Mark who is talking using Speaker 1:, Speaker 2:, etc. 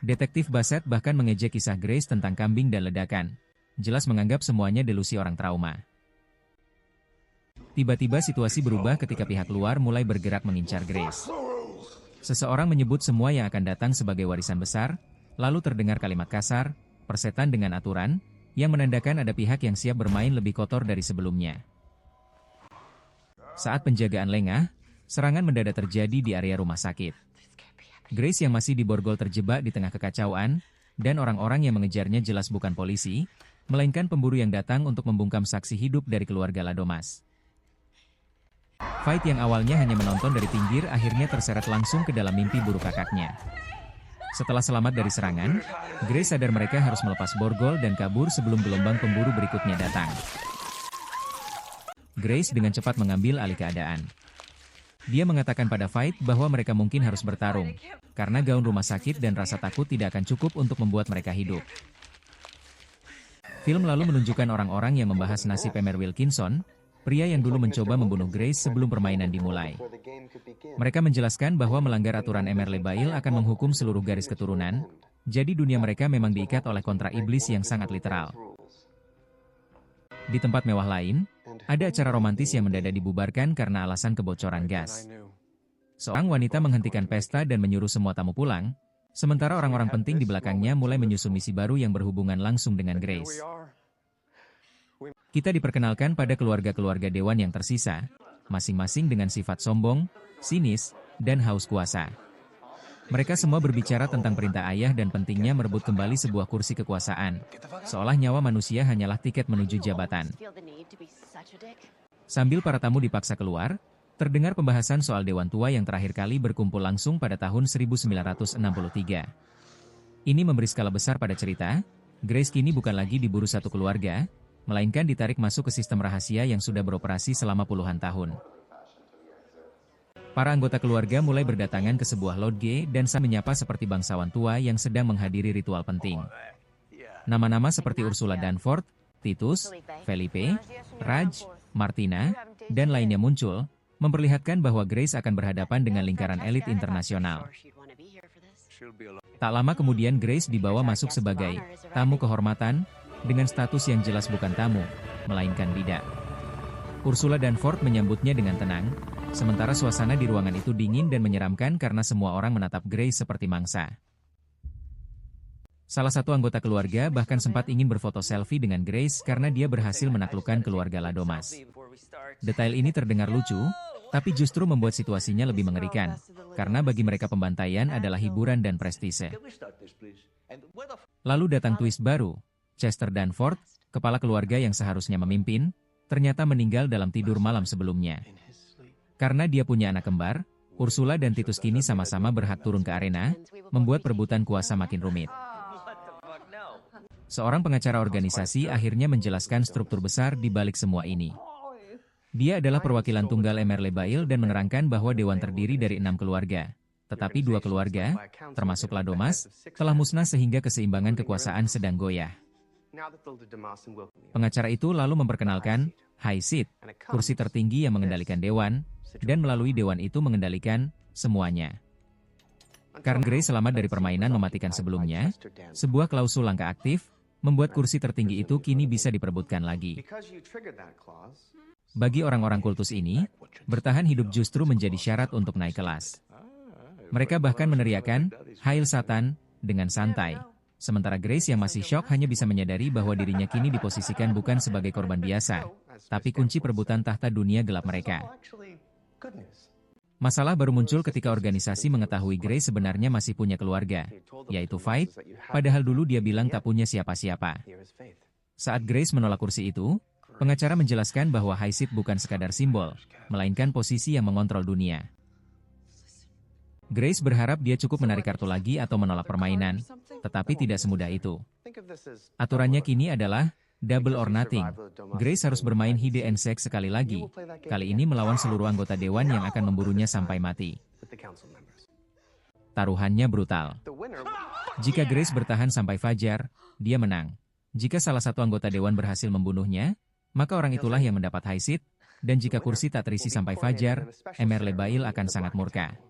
Speaker 1: Detektif Bassett bahkan mengejek kisah Grace tentang kambing dan ledakan. Jelas menganggap semuanya delusi orang trauma. Tiba-tiba situasi berubah ketika pihak luar mulai bergerak mengincar Grace. Seseorang menyebut semua yang akan datang sebagai warisan besar, lalu terdengar kalimat kasar, persetan dengan aturan, yang menandakan ada pihak yang siap bermain lebih kotor dari sebelumnya. Saat penjagaan lengah, serangan mendadak terjadi di area rumah sakit. Grace yang masih di borgol terjebak di tengah kekacauan, dan orang-orang yang mengejarnya jelas bukan polisi, melainkan pemburu yang datang untuk membungkam saksi hidup dari keluarga Ladomas. Fight yang awalnya hanya menonton dari pinggir akhirnya terseret langsung ke dalam mimpi buruk kakaknya. Setelah selamat dari serangan, Grace sadar mereka harus melepas borgol dan kabur sebelum gelombang pemburu berikutnya datang. Grace dengan cepat mengambil alih keadaan. Dia mengatakan pada Fight bahwa mereka mungkin harus bertarung, karena gaun rumah sakit dan rasa takut tidak akan cukup untuk membuat mereka hidup. Film lalu menunjukkan orang-orang yang membahas nasib Emer Wilkinson, pria yang dulu mencoba membunuh Grace sebelum permainan dimulai. Mereka menjelaskan bahwa melanggar aturan Emer Lebail akan menghukum seluruh garis keturunan, jadi dunia mereka memang diikat oleh kontrak iblis yang sangat literal. Di tempat mewah lain, ada acara romantis yang mendadak dibubarkan karena alasan kebocoran gas. Seorang wanita menghentikan pesta dan menyuruh semua tamu pulang, sementara orang-orang penting di belakangnya mulai menyusun misi baru yang berhubungan langsung dengan Grace. Kita diperkenalkan pada keluarga-keluarga dewan yang tersisa, masing-masing dengan sifat sombong, sinis, dan haus kuasa. Mereka semua berbicara tentang perintah ayah dan pentingnya merebut kembali sebuah kursi kekuasaan, seolah nyawa manusia hanyalah tiket menuju jabatan. Sambil para tamu dipaksa keluar, terdengar pembahasan soal Dewan Tua yang terakhir kali berkumpul langsung pada tahun 1963. Ini memberi skala besar pada cerita, Grace kini bukan lagi diburu satu keluarga, melainkan ditarik masuk ke sistem rahasia yang sudah beroperasi selama puluhan tahun. Para anggota keluarga mulai berdatangan ke sebuah lodge dan menyapa seperti bangsawan tua yang sedang menghadiri ritual penting. Nama-nama seperti Ursula Danforth, Titus, Felipe, Raj, Martina, dan lainnya muncul, memperlihatkan bahwa Grace akan berhadapan dengan lingkaran elit internasional. Tak lama kemudian Grace dibawa masuk sebagai tamu kehormatan, dengan status yang jelas bukan tamu, melainkan bidak. Ursula Danforth menyambutnya dengan tenang, sementara suasana di ruangan itu dingin dan menyeramkan karena semua orang menatap Grace seperti mangsa. Salah satu anggota keluarga bahkan sempat ingin berfoto selfie dengan Grace karena dia berhasil menaklukkan keluarga Ladomas. Detail ini terdengar lucu, tapi justru membuat situasinya lebih mengerikan, karena bagi mereka pembantaian adalah hiburan dan prestise. Lalu datang twist baru, Chester Danforth, kepala keluarga yang seharusnya memimpin, ternyata meninggal dalam tidur malam sebelumnya. Karena dia punya anak kembar, Ursula dan Titus kini sama-sama berhak turun ke arena, membuat perebutan kuasa makin rumit. Seorang pengacara organisasi akhirnya menjelaskan struktur besar di balik semua ini. Dia adalah perwakilan tunggal Emer Lebail dan menerangkan bahwa dewan terdiri dari 6 keluarga. Tetapi 2 keluarga, termasuk Ladomas, telah musnah sehingga keseimbangan kekuasaan sedang goyah. Pengacara itu lalu memperkenalkan High Seat, kursi tertinggi yang mengendalikan dewan, dan melalui dewan itu mengendalikan semuanya. Karena Grace selamat dari permainan mematikan sebelumnya, sebuah klausul langkah aktif, membuat kursi tertinggi itu kini bisa diperebutkan lagi. Bagi orang-orang kultus ini, bertahan hidup justru menjadi syarat untuk naik kelas. Mereka bahkan meneriakan, "Hail Satan," dengan santai. Sementara Grace yang masih syok hanya bisa menyadari bahwa dirinya kini diposisikan bukan sebagai korban biasa, tapi kunci perebutan tahta dunia gelap mereka. Masalah baru muncul ketika organisasi mengetahui Grace sebenarnya masih punya keluarga, yaitu Fight, padahal dulu dia bilang tak punya siapa-siapa. Saat Grace menolak kursi itu, pengacara menjelaskan bahwa High Seat bukan sekadar simbol, melainkan posisi yang mengontrol dunia. Grace berharap dia cukup menarik kartu lagi atau menolak permainan, tetapi tidak semudah itu. Aturannya kini adalah double or nothing. Grace harus bermain hide and seek sekali lagi, kali ini melawan seluruh anggota dewan yang akan memburunya sampai mati. Taruhannya brutal. Jika Grace bertahan sampai fajar, dia menang. Jika salah satu anggota dewan berhasil membunuhnya, maka orang itulah yang mendapat high seat, dan jika kursi tak terisi sampai fajar, Emer Lebail akan sangat murka.